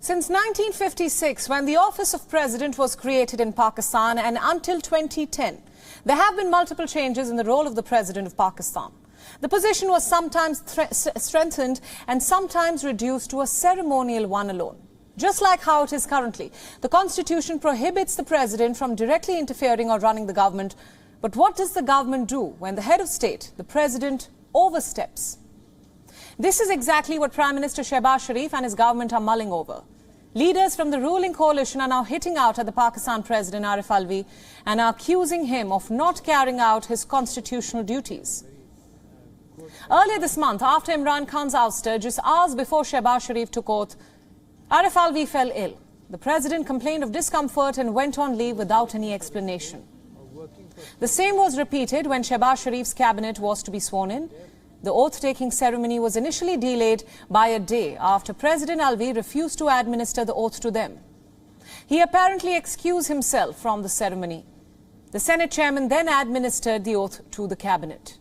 Since 1956, when the office of president was created in Pakistan, and until 2010, there have been multiple changes in the role of the president of Pakistan. The position was sometimes strengthened and sometimes reduced to a ceremonial one alone. Just like how it is currently, the constitution prohibits the president from directly interfering or running the government. But what does the government do when the head of state, the president, oversteps? This is exactly what Prime Minister Shehbaz Sharif and his government are mulling over. Leaders from the ruling coalition are now hitting out at the Pakistan President Alvi and are accusing him of not carrying out his constitutional duties. Earlier this month, after Imran Khan's ouster, just hours before Shehbaz Sharif took oath, Alvi fell ill. The president complained of discomfort and went on leave without any explanation. The same was repeated when Shehbaz Sharif's cabinet was to be sworn in. The oath-taking ceremony was initially delayed by a day after President Alvi refused to administer the oath to them. He apparently excused himself from the ceremony. The Senate chairman then administered the oath to the cabinet.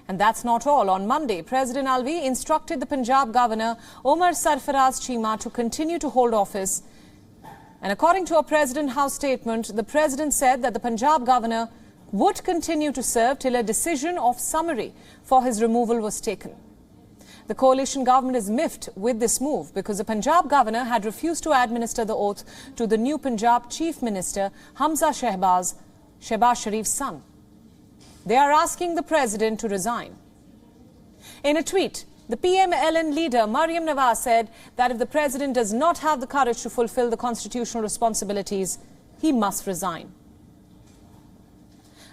And that's not all. On Monday, President Alvi instructed the Punjab governor, Umar Sarfaraz Cheema, to continue to hold office. And according to a President House statement, the president said that the Punjab governor would continue to serve till a decision of summary for his removal was taken. The coalition government is miffed with this move because the Punjab governor had refused to administer the oath to the new Punjab Chief Minister, Hamza Shehbaz Sharif's son. They are asking the president to resign. In a tweet, the PMLN leader, Maryam Nawaz, said that if the president does not have the courage to fulfill the constitutional responsibilities, he must resign.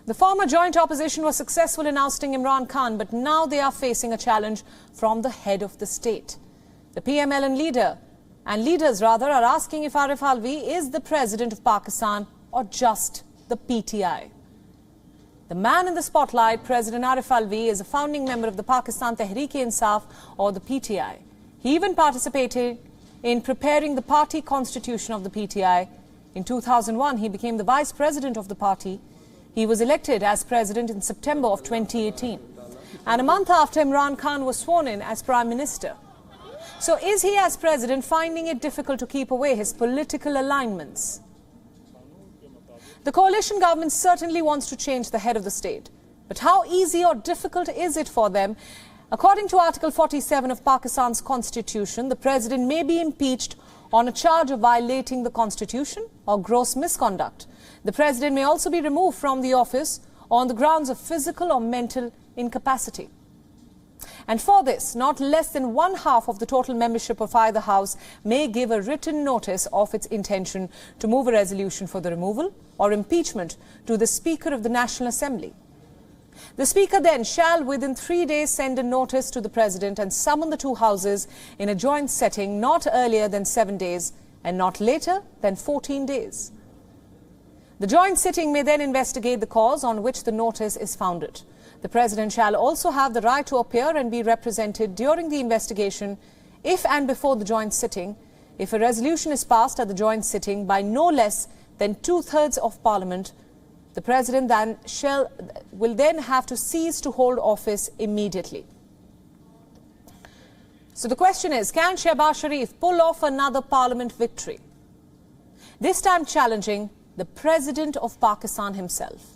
The former joint opposition was successful in ousting Imran Khan, but now they are facing a challenge from the head of the state. The PMLN leaders are asking if Alvi is the president of Pakistan or just the PTI. The man in the spotlight, President Alvi, is a founding member of the Pakistan Tehreek-e-Insaf, or the PTI. He even participated in preparing the party constitution of the PTI. In 2001, he became the vice president of the party. He was elected as president in September of 2018, and a month after Imran Khan was sworn in as prime minister. So is he, as president, finding it difficult to keep away his political alignments? The coalition government certainly wants to change the head of the state. But how easy or difficult is it for them? According to Article 47 of Pakistan's constitution, the president may be impeached on a charge of violating the constitution or gross misconduct. The president may also be removed from the office on the grounds of physical or mental incapacity. And for this, not less than one half of the total membership of either house may give a written notice of its intention to move a resolution for the removal or impeachment to the Speaker of the National Assembly. The Speaker then shall within 3 days send a notice to the President and summon the two houses in a joint setting not earlier than 7 days and not later than 14 days. The joint sitting may then investigate the cause on which the notice is founded. The President shall also have the right to appear and be represented during the investigation if and before the joint sitting. If a resolution is passed at the joint sitting by no less than 2/3 of Parliament, the President will then have to cease to hold office immediately. So the question is, can Shehbaz Sharif pull off another Parliament victory? This time challenging the President of Pakistan himself.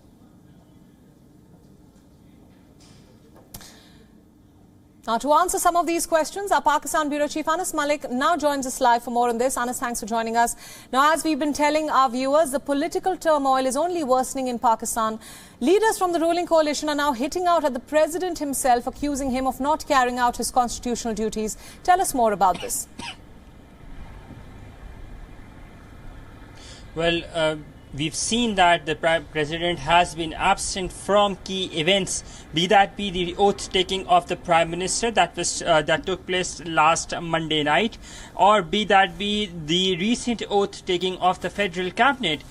Now, to answer some of these questions, our Pakistan Bureau Chief Anas Malik now joins us live for more on this. Anas, thanks for joining us. Now, as we've been telling our viewers, the political turmoil is only worsening in Pakistan. Leaders from the ruling coalition are now hitting out at the president himself, accusing him of not carrying out his constitutional duties. Tell us more about this. Well, we've seen that the president has been absent from key events, be the oath-taking of the Prime Minister that took place last Monday night, or be the recent oath-taking of the Federal Cabinet.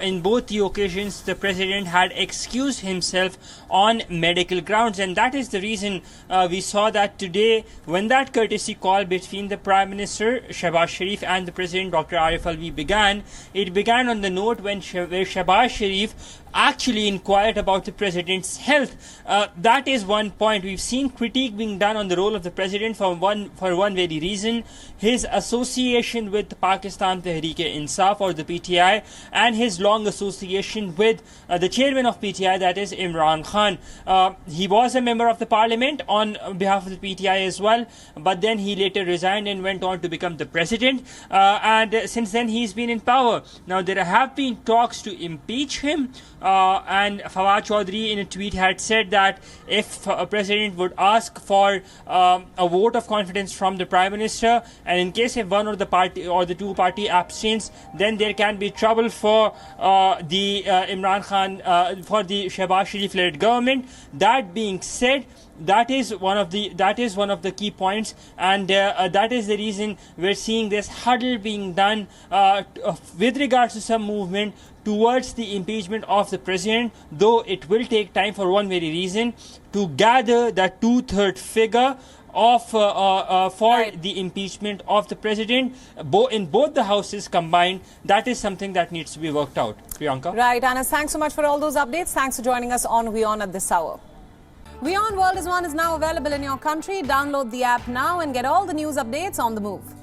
In both the occasions, the President had excused himself on medical grounds, and that is the reason we saw that today, when that courtesy call between the Prime Minister Shehbaz Sharif and the President Dr. Alvi began, it began on the note when where Shehbaz Sharif actually inquired about the president's health. That is one point. We've seen critique being done on the role of the president for one very reason: his association with Pakistan Tehreek-e-Insaf, or the PTI, and his long association with the chairman of PTI, that is Imran Khan. He was a member of the parliament on behalf of the PTI as well, but then he later resigned and went on to become the president, and since then he's been in power. Now there have been talks to impeach him, and Fawad Chaudhry in a tweet had said that if a president would ask for a vote of confidence from the prime minister, and in case if one or the party or the two party abstains, then there can be trouble for the Imran Khan, for the Shehbaz Sharif led government. That being said, that is one of the key points, and that is the reason we're seeing this huddle being done with regards to some movement towards the impeachment of the president, though it will take time for one very reason: to gather that 2/3 figure of for the impeachment of the president in both the houses combined. That is something that needs to be worked out. Priyanka. Right, Anas, thanks so much for all those updates. Thanks for joining us on WION at this hour. WION World is now available in your country. Download the app now and get all the news updates on the move.